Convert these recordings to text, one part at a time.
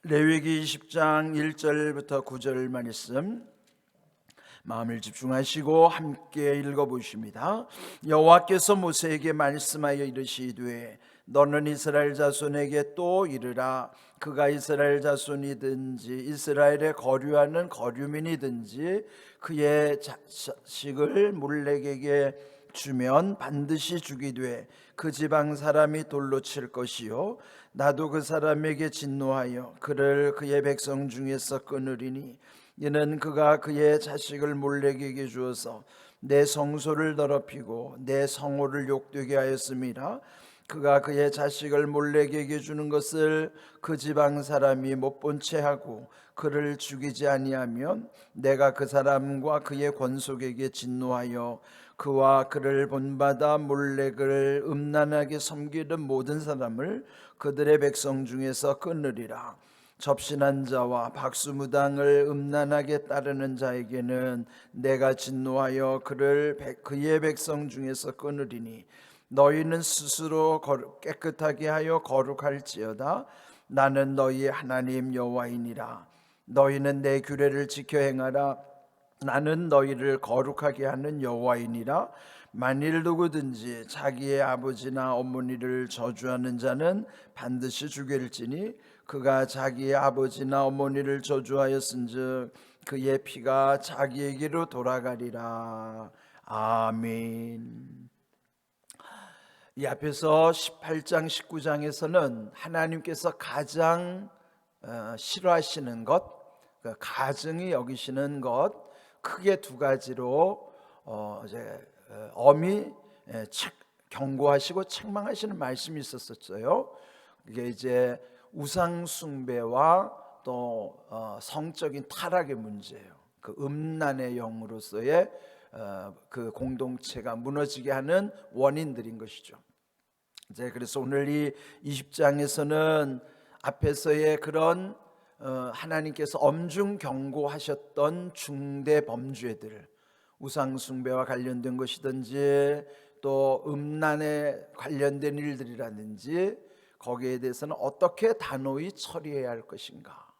레위기 20장 1절부터 9절 말씀 마음을 집중하시고 함께 읽어보십니다. 여호와께서 모세에게 말씀하여 이르시되 너는 이스라엘 자손에게 또 이르라. 그가 이스라엘 자손이든지 이스라엘에 거류하는 거류민이든지 그의 자식을 몰렉에게 주면 반드시 죽이되 그 지방 사람이 돌로 칠 것이요 나도 그 사람에게 진노하여 그를 그의 백성 중에서 끊으리니 이는 그가 그의 자식을 몰렉에게 주어서 내 성소를 더럽히고 내 성호를 욕되게 하였음이라. 그가 그의 자식을 몰렉에게 주는 것을 그 지방 사람이 못 본 채 하고 그를 죽이지 아니하면 내가 그 사람과 그의 권속에게 진노하여 그와 그를 본받아 몰렉을 음란하게 섬기는 모든 사람을 그들의 백성 중에서 끊으리라. 접신한 자와 박수무당을 음란하게 따르는 자에게는 내가 진노하여 그를 그의 백성 중에서 끊으리니 너희는 스스로 깨끗하게 하여 거룩할지어다. 나는 너희의 하나님 여호와이니라. 너희는 내 규례를 지켜 행하라. 나는 너희를 거룩하게 하는 여호와이니라. 만일 누구든지 자기의 아버지나 어머니를 저주하는 자는 반드시 죽일지니 그가 자기의 아버지나 어머니를 저주하였은즉 그의 피가 자기에게로 돌아가리라. 아멘. 이 앞에서 18장 19장에서는 하나님께서 가장 싫어하시는 것, 가증히 여기시는 것 크게 두 가지로 엄히 경고하시고 책망하시는 말씀이 있었어요. 이게 이제 우상 숭배와 또 성적인 타락의 문제예요. 그 음란의 영으로서의 그 공동체가 무너지게 하는 원인들인 것이죠. 이제 그래서 오늘 이 20장에서는 앞에서의 그런 하나님께서 엄중 경고하셨던 중대 범죄들, 우상 숭배와 관련된 것이든지 또 음란에 관련된 일들이라든지 거기에 대해서는 어떻게 단호히 처리해야 할 것인가,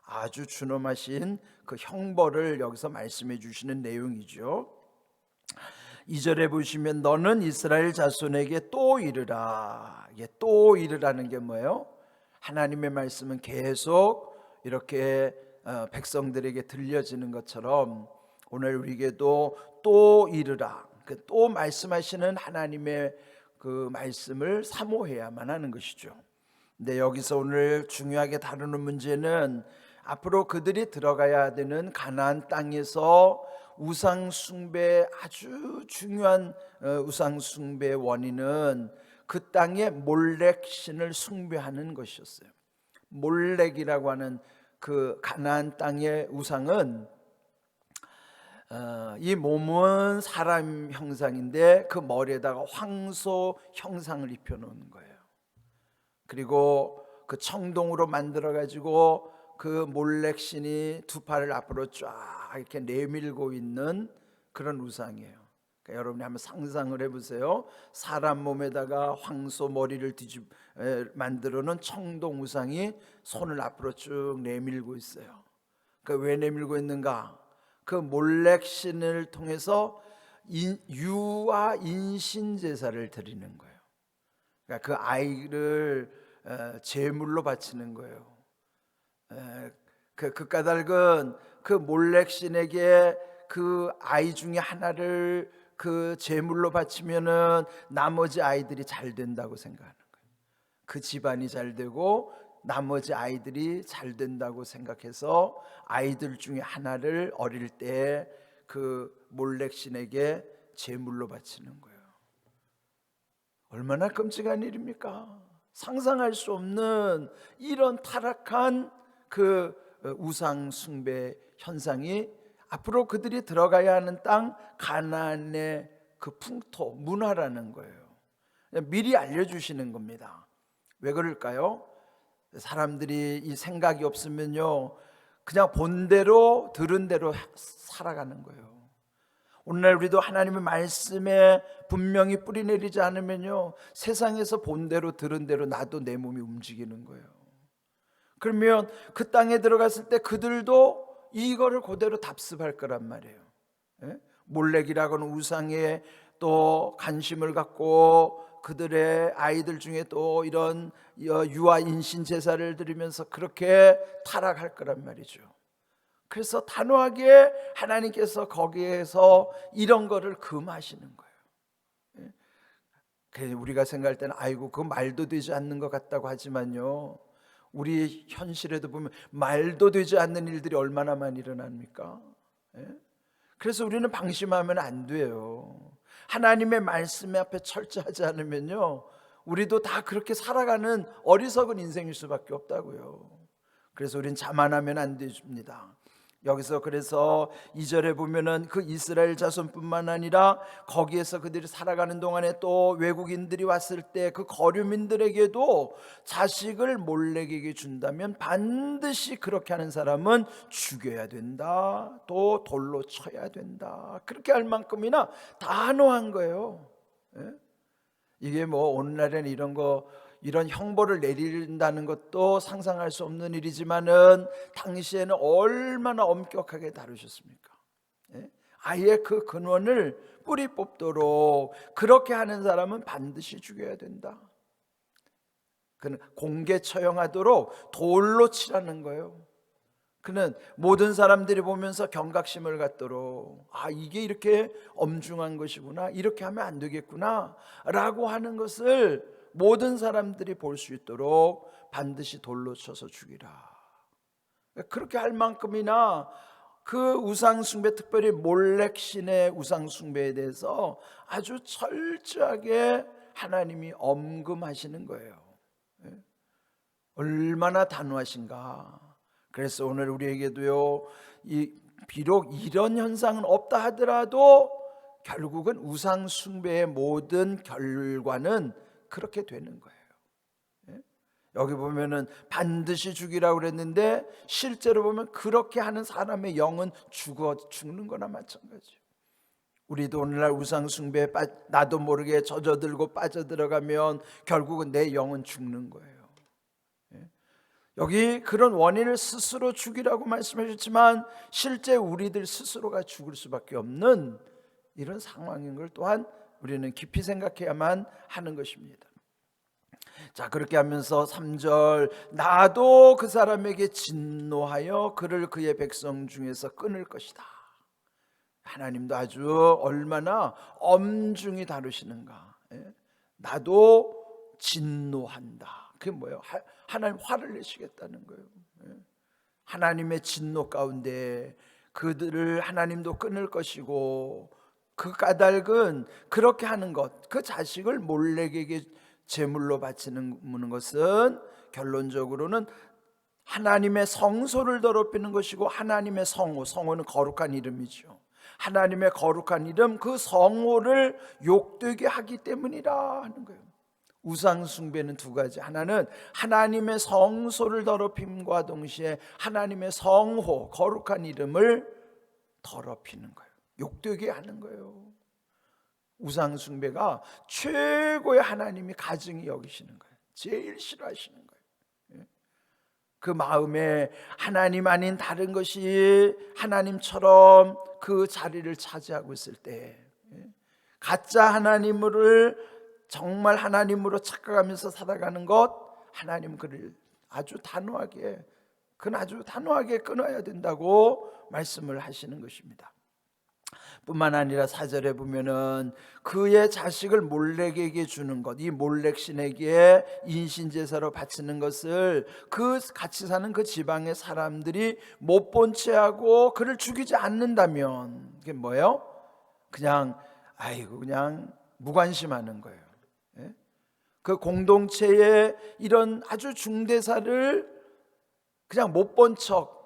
아주 준엄하신 그 형벌을 여기서 말씀해 주시는 내용이죠. 2절에 보시면 너는 이스라엘 자손에게 또 이르라. 이게 또 이르라는 게 뭐예요? 하나님의 말씀은 계속 이렇게 백성들에게 들려지는 것처럼 오늘 우리에게도 또 이르라. 또 말씀하시는 하나님의 그 말씀을 사모해야만 하는 것이죠. 근데 여기서 오늘 중요하게 다루는 문제는 앞으로 그들이 들어가야 되는 가나안 땅에서 우상 숭배, 아주 중요한 우상 숭배의 원인은 그 땅에 몰렉 신을 숭배하는 것이었어요. 몰렉이라고 하는 그 가나안 땅의 우상은 이 몸은 사람 형상인데 그 머리에다가 황소 형상을 입혀놓은 거예요. 그리고 그 청동으로 만들어 가지고 그 몰렉 신이 두 팔을 앞으로 쫙 이렇게 내밀고 있는 그런 우상이에요. 그러니까 여러분이 한번 상상을 해보세요. 사람 몸에다가 황소 머리를 만들어 놓은 청동 우상이 손을 앞으로 쭉 내밀고 있어요. 왜 내밀고 있는가? 그 몰렉 신을 통해서 유아 인신 제사를 드리는 거예요. 그러니까 그 아이를 제물로 바치는 거예요. 그 까닭은 그 몰렉 신에게 그 아이 중에 하나를 그 제물로 바치면은 나머지 아이들이 잘 된다고 생각하는 거예요. 그 집안이 잘 되고 나머지 아이들이 잘 된다고 생각해서 아이들 중에 하나를 어릴 때 그 몰렉 신에게 제물로 바치는 거예요. 얼마나 끔찍한 일입니까? 상상할 수 없는 이런 타락한 그 우상 숭배 현상이 앞으로 그들이 들어가야 하는 땅 가나안의 그 풍토 문화라는 거예요. 미리 알려주시는 겁니다. 왜 그럴까요? 사람들이 이 생각이 없으면요 그냥 본 대로 들은 대로 살아가는 거예요. 오늘날 우리도 하나님의 말씀에 분명히 뿌리 내리지 않으면요 세상에서 본 대로 들은 대로 나도 내 몸이 움직이는 거예요. 그러면 그 땅에 들어갔을 때 그들도 이거를 그대로 답습할 거란 말이에요. 예? 몰렉이라고는 우상에 또 관심을 갖고 그들의 아이들 중에 또 이런 유아 인신 제사를 드리면서 그렇게 타락할 거란 말이죠. 그래서 단호하게 하나님께서 거기에서 이런 거를 금하시는 거예요. 우리가 생각할 때는 아이고 그 말도 되지 않는 것 같다고 하지만요, 우리 현실에도 보면 말도 되지 않는 일들이 얼마나 많이 일어납니까? 그래서 우리는 방심하면 안 돼요. 하나님의 말씀 앞에 철저하지 않으면요, 우리도 다 그렇게 살아가는 어리석은 인생일 수밖에 없다고요. 그래서 우린 자만하면 안 됩니다. 여기서 그래서 2절에 보면은 그 이스라엘 자손뿐만 아니라 거기에서 그들이 살아가는 동안에 또 외국인들이 왔을 때 그 거류민들에게도 자식을 몰렉에게 준다면 반드시 그렇게 하는 사람은 죽여야 된다, 또 돌로 쳐야 된다, 그렇게 할 만큼이나 단호한 거예요. 이게 뭐 오늘날에는 이런 형벌을 내린다는 것도 상상할 수 없는 일이지만은 당시에는 얼마나 엄격하게 다루셨습니까? 아예 그 근원을 뿌리 뽑도록 그렇게 하는 사람은 반드시 죽여야 된다. 그는 공개 처형하도록 돌로 치라는 거예요. 그는 모든 사람들이 보면서 경각심을 갖도록, 아, 이게 이렇게 엄중한 것이구나, 이렇게 하면 안 되겠구나 라고 하는 것을 모든 사람들이 볼 수 있도록 반드시 돌로 쳐서 죽이라. 그렇게 할 만큼이나 그 우상숭배, 특별히 몰렉신의 우상숭배에 대해서 아주 철저하게 하나님이 엄금하시는 거예요. 얼마나 단호하신가. 그래서 오늘 우리에게도요, 비록 이런 현상은 없다 하더라도 결국은 우상숭배의 모든 결과는 그렇게 되는 거예요. 여기 보면은 반드시 죽이라고 그랬는데 실제로 보면 그렇게 하는 사람의 영은 죽는 거나 마찬가지예요. 우리도 오늘날 우상숭배에 나도 모르게 젖어들고 빠져들어가면 결국은 내 영은 죽는 거예요. 여기 그런 원인을 스스로 죽이라고 말씀하셨지만 실제 우리들 스스로가 죽을 수밖에 없는 이런 상황인 걸 또한 우리는 깊이 생각해야만 하는 것입니다. 자, 그렇게 하면서 3절, 나도 그 사람에게 진노하여 그를 그의 백성 중에서 끊을 것이다. 하나님도 아주 얼마나 엄중히 다루시는가. 나도 진노한다. 그게 뭐예요? 하나님 화를 내시겠다는 거예요. 하나님의 진노 가운데 그들을 하나님도 끊을 것이고, 그 까닭은 그렇게 하는 것, 그 자식을 몰렉에게 제물로 바치는 것은 결론적으로는 하나님의 성소를 더럽히는 것이고, 하나님의 성호는 거룩한 이름이죠. 하나님의 거룩한 이름, 그 성호를 욕되게 하기 때문이라 하는 거예요. 우상 숭배는 두 가지, 하나는 하나님의 성소를 더럽힘과 동시에 하나님의 성호, 거룩한 이름을 더럽히는 거예요. 욕되게 하는 거예요. 우상 숭배가 최고의 하나님이 가증히 여기시는 거예요. 제일 싫어하시는 거예요. 그 마음에 하나님 아닌 다른 것이 하나님처럼 그 자리를 차지하고 있을 때, 가짜 하나님을 정말 하나님으로 착각하면서 살아가는 것, 하나님 그를 아주 단호하게 끊어야 된다고 말씀을 하시는 것입니다. 뿐만 아니라 4절에 보면은 그의 자식을 몰렉에게 주는 것, 이 몰렉신에게 인신제사로 바치는 것을 그 같이 사는 그 지방의 사람들이 못 본 채 하고 그를 죽이지 않는다면 그게 뭐예요? 그냥 무관심하는 거예요. 그 공동체의 이런 아주 중대사를 그냥 못 본 척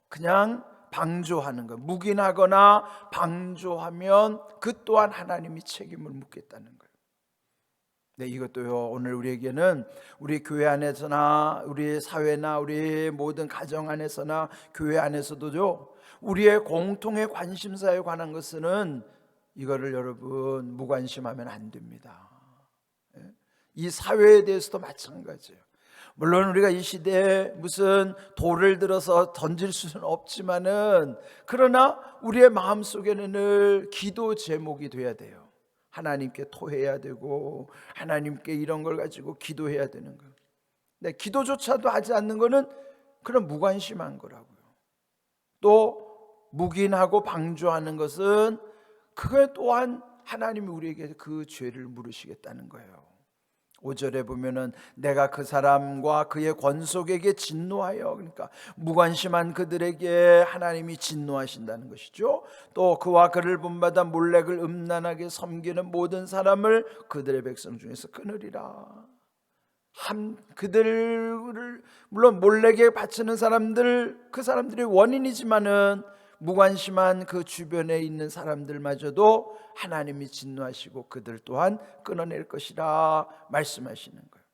그냥 방조하는 것, 묵인하거나 방조하면 그 또한 하나님이 책임을 묻겠다는 거예요. 네, 이것도요, 오늘 우리에게는 우리 교회 안에서나 우리 사회나 우리 모든 가정 안에서나 교회 안에서도요, 우리의 공통의 관심사에 관한 것은 이거를 여러분 무관심하면 안 됩니다. 이 사회에 대해서도 마찬가지예요. 물론 우리가 이 시대에 무슨 돌을 들어서 던질 수는 없지만은, 그러나 우리의 마음속에는 늘 기도 제목이 돼야 돼요. 하나님께 토해야 되고 하나님께 이런 걸 가지고 기도해야 되는 거예요. 근데 기도조차도 하지 않는 거는 그런 무관심한 거라고요. 또 묵인하고 방조하는 것은 그것 또한 하나님이 우리에게 그 죄를 물으시겠다는 거예요. 5절에 보면은 내가 그 사람과 그의 권속에게 진노하여, 그러니까 무관심한 그들에게 하나님이 진노하신다는 것이죠. 또 그와 그를 본받아 몰렉을 음란하게 섬기는 모든 사람을 그들의 백성 중에서 끊으리라. 그들을 물론 몰렉에 바치는 사람들, 그 사람들이 원인이지만은 무관심한 그 주변에 있는 사람들마저도 하나님이 진노하시고 그들 또한 끊어낼 것이라 말씀하시는 거예요.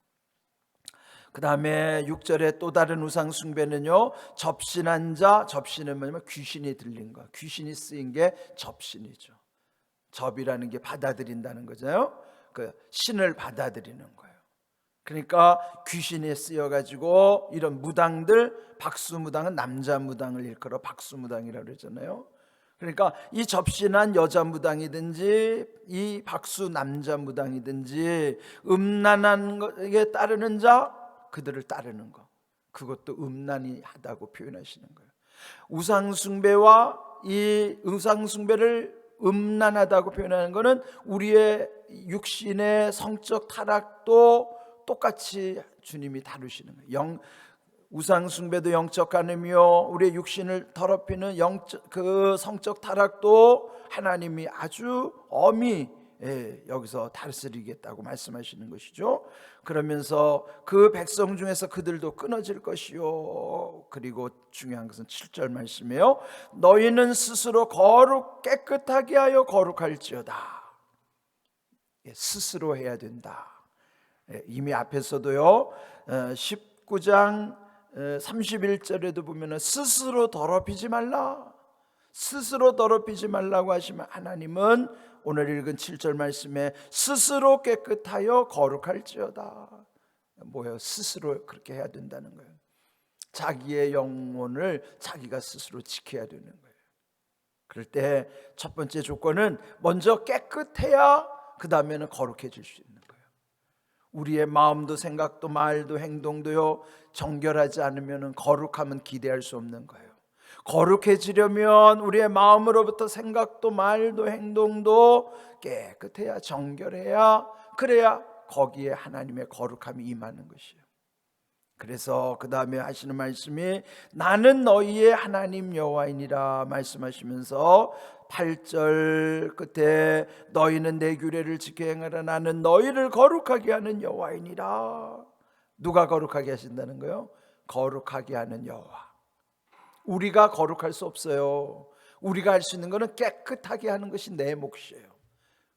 그 다음에 6절에 또 다른 우상 숭배는요, 접신한 자, 접신은 뭐냐면 귀신이 들린 거, 귀신이 쓰인 게 접신이죠. 접이라는 게 받아들인다는 거잖아요. 그 신을 받아들이는 거예요. 그러니까 귀신이 쓰여가지고 이런 무당들, 박수무당은 남자 무당을 일컬어 박수무당이라고 그러잖아요. 그러니까 이 접신한 여자 무당이든지 이 박수 남자 무당이든지 음란한 것에 따르는 자, 그들을 따르는 것, 그것도 음란이 하다고 표현하시는 거예요. 우상숭배와 이 우상숭배를 음란하다고 표현하는 것은 우리의 육신의 성적 타락도 똑같이 주님이 다루시는 거예요. 우상숭배도 영적 간음이요, 우리의 육신을 더럽히는 그 성적 타락도 하나님이 아주 엄히 여기서 다스리겠다고 말씀하시는 것이죠. 그러면서 그 백성 중에서 그들도 끊어질 것이요. 그리고 중요한 것은 7절 말씀이에요. 너희는 스스로 깨끗하게 하여 거룩할지어다. 스스로 해야 된다. 이미 앞에서도요, 19장 31절에도 보면 스스로 더럽히지 말라, 스스로 더럽히지 말라고 하시면 하나님은 오늘 읽은 7절 말씀에 스스로 깨끗하여 거룩할지어다. 뭐예요? 스스로 그렇게 해야 된다는 거예요. 자기의 영혼을 자기가 스스로 지켜야 되는 거예요. 그럴 때 첫 번째 조건은 먼저 깨끗해야 그 다음에는 거룩해질 수 있는 거예요. 우리의 마음도 생각도 말도 행동도요, 정결하지 않으면 거룩함은 기대할 수 없는 거예요. 거룩해지려면 우리의 마음으로부터 생각도 말도 행동도 깨끗해야, 정결해야, 그래야 거기에 하나님의 거룩함이 임하는 것이에요. 그래서 그 다음에 하시는 말씀이 나는 너희의 하나님 여호와이니라 말씀하시면서 8절 끝에 너희는 내 규례를 지켜 행하라, 나는 너희를 거룩하게 하는 여호와이니라. 누가 거룩하게 하신다는 거예요? 거룩하게 하는 여호와. 우리가 거룩할 수 없어요. 우리가 할 수 있는 것은 깨끗하게 하는 것이 내 몫이에요.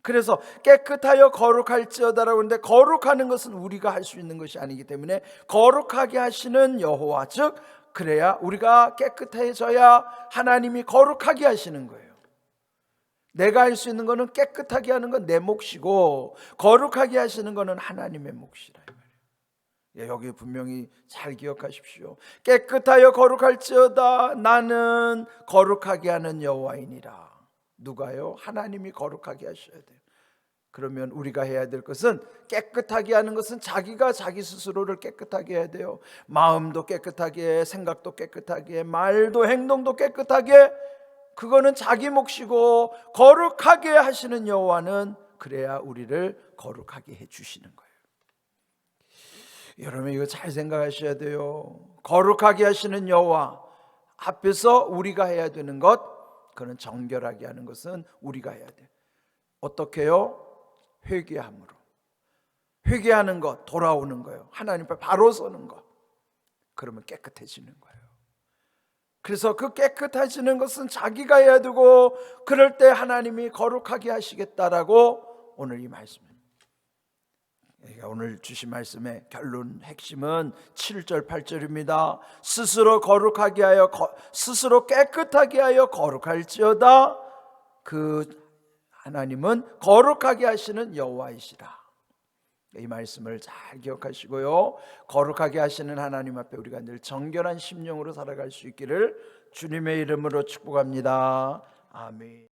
그래서 깨끗하여 거룩할지어다라고 하는데, 거룩하는 것은 우리가 할 수 있는 것이 아니기 때문에 거룩하게 하시는 여호와, 즉 그래야 우리가 깨끗해져야 하나님이 거룩하게 하시는 거예요. 내가 할 수 있는 것은 깨끗하게 하는 건 내 몫이고 거룩하게 하시는 것은 하나님의 몫이라. 여기 분명히 잘 기억하십시오. 깨끗하여 거룩할지어다, 나는 거룩하게 하는 여호와이니라. 누가요? 하나님이 거룩하게 하셔야 돼요. 그러면 우리가 해야 될 것은, 깨끗하게 하는 것은 자기가 자기 스스로를 깨끗하게 해야 돼요. 마음도 깨끗하게, 생각도 깨끗하게, 말도 행동도 깨끗하게. 그거는 자기 몫이고, 거룩하게 하시는 여호와는 그래야 우리를 거룩하게 해주시는 거예요. 여러분 이거 잘 생각하셔야 돼요. 거룩하게 하시는 여호와 앞에서 우리가 해야 되는 것, 그는 정결하게 하는 것은 우리가 해야 돼요. 어떻게 해요? 회개함으로. 회개하는 것, 돌아오는 거예요. 하나님 앞에 바로 서는 것. 그러면 깨끗해지는 거예요. 그래서 그 깨끗해지는 것은 자기가 해야 되고, 그럴 때 하나님이 거룩하게 하시겠다라고 오늘 이 말씀입니다. 오늘 주신 말씀의 결론, 핵심은 7절 8절입니다. 스스로 거룩하게 하여, 스스로 깨끗하게 하여 거룩할지어다. 그 하나님은 거룩하게 하시는 여호와이시라. 이 말씀을 잘 기억하시고요, 거룩하게 하시는 하나님 앞에 우리가 늘 정결한 심령으로 살아갈 수 있기를 주님의 이름으로 축복합니다. 아멘.